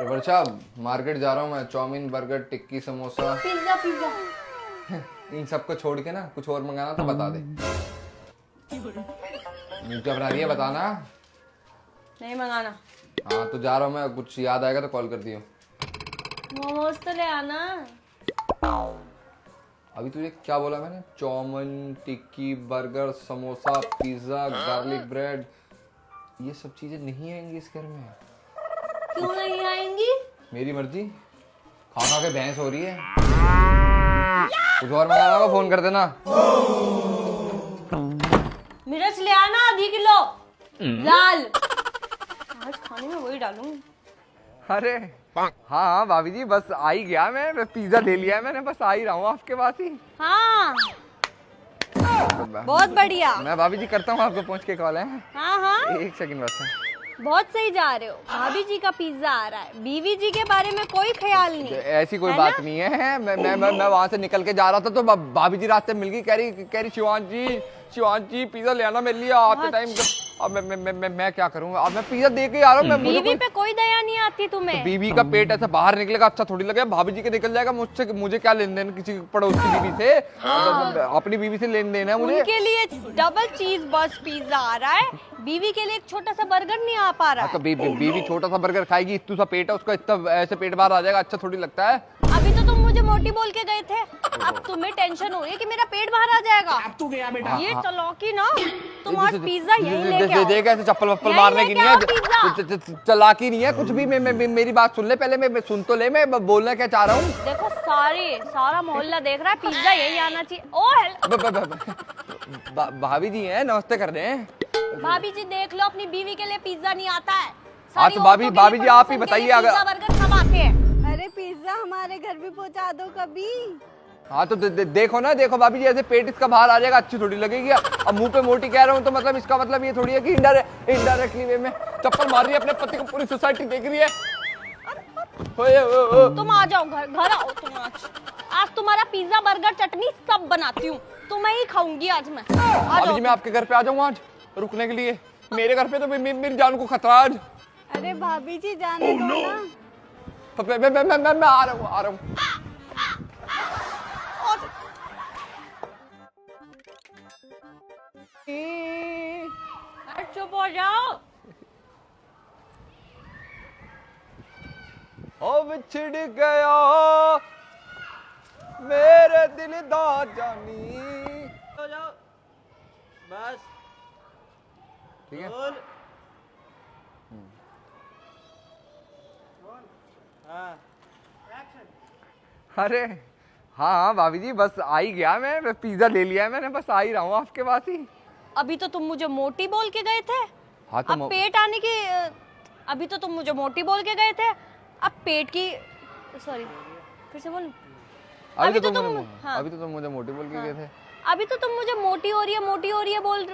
वर्षा, market जा रहा हूँ मैं। चाउमीन, बर्गर, टिक्की, समोसा, पिज्जा पिज्जा। इन सबको छोड़ के ना कुछ और मंगाना तो बता दे। क्या बना रही है बताना। नहीं मंगाना। हाँ तो जा रहा हूँ मैं, कुछ याद आएगा तो कॉल कर दियो। मोमोज तो ले आना। अभी तुझे क्या बोला मैंने? Chowmein, tikki, burger, samosa, pizza, garlic bread, ये सब चीजें नहीं आएंगी इस घर में। क्यों नहीं आएंगी? मेरी मर्जी। खा खा के भैंस हो रही है। कुछ और मंगाना होगा फोन कर देना। मिर्च ले आना आधी किलो लाल। आज खाने में वही डालूंगी। अरे हाँ हाँ भाभी जी, बस आ ही गया मैं। पिज्जा ले लिया है मैंने, बस आ ही रहा हूँ आपके पास ही। हाँ बहुत बढ़िया। मैं भाभी जी करता हूँ आपको पहुँच के कॉल है। हाँ हाँ एक सेकंड बस। बहुत सही जा रहे हो। भाभी जी का पिज्जा आ रहा है, बीवी जी के बारे में कोई ख्याल नहीं। ऐसी कोई बात नहीं है। मैं वहां से निकल के जा रहा था तो भाभी जी रास्ते मिल गई। कह रही शिवान जी पिज्जा ले आना मेरे लिए आते टाइम। अब मैं क्या करूँ? अब मैं पिज्जा दे के आ रहा हूँ। बीवी पे कोई दया नहीं आती तुम्हें। बीवी का पेट ऐसे बाहर निकलेगा अच्छा थोड़ी लगेगा। भाभी जी के निकल जाएगा मुझसे। मुझे क्या लेन देन किसी पड़ोस की बीवी से? अपनी बीवी से लेन देन है मुझे। उनके लिए डबल चीज बस पिज्जा आ रहा है, बीवी के लिए एक छोटा सा बर्गर नहीं आ पा रहा तो है। बीवी छोटा सा बर्गर खाएगी, इतना सा पेट है उसका, इतना ऐसे पेट बाहर आ जाएगा, अच्छा थोड़ी लगता है। अभी तो तुम मुझे मोटी बोल के गए थे, अब तुम्हें टेंशन हो रही है कि मेरा पेट बाहर आ जाएगा। अब तू गया बेटा। ये चालाकी ना, तुम आज पिज्जा यही लेके आओ। देख ऐसे चप्पल वप्पल यही मारने की लेके नहीं आओ है। पिज्जा। चालाकी नहीं है कुछ भी। मेरी बात सुन ले पहले। मैं सुन तो ले, मैं बोलना क्या चाह रहा हूँ। देखो सारा मोहल्ला देख रहा है, पिज्जा यही आना चाहिए। ओ भाभी जी हैं, नमस्ते कर रहे हैं। भाभी जी देख लो, अपनी बीवी के लिए पिज्जा नहीं आता है। हाँ तो भाभी जी आप ही बताइए। अगर पिज्जा बर्गर सब आते हैं। अरे पिज्जा हमारे घर भी पहुंचा दो कभी। हाँ तो देखो ना, देखो भाभी जी ऐसे पेट इसका बाहर आ जाएगा, अच्छी थोड़ी लगेगी। अब मुंह पे मोटी कह रहा हूँ तो मतलब इसका मतलब ये थोड़ी है कि इनडायरेक्टली वे में चप्पल मार रही है अपने पति को, पूरी सोसाइटी देख रही है। तुम आ जाओ घर आओ तुम आज तुम्हारा पिज्जा बर्गर चटनी सब बनाती हूँ, तुम्हें ही खाऊंगी आज मैं। भाभी जी मैं आपके घर पे आ जाऊँ आज रुकने के लिए? मेरे घर पे तो मेरी जान को खतरा आज। अरे भाभी जी जाने दो ना। मैं आ रहा हूँ। चुप हो जाओ। ओ बिछड़ गया मेरे दिल दा जानी। हो जाओ बस। ठीक है। बोल। हाँ। अरे हाँ हाँ भाभी जी, बस आ ही गया मैं। पिज्जा ले लिया है मैंने, बस आ ही रहा हूँ आपके पास ही। अभी तो तुम मुझे मोटी बोल के गए थे। हाँ तो अब पेट आने की अभी तो तुम मुझे मोटी बोल के गए थे, अब पेट की सॉरी फिर से बोलूं। अभी तो तुम मुझे मोटी बोल के गए थे। अभी तो तुम मुझे मोटी हो रही है बोल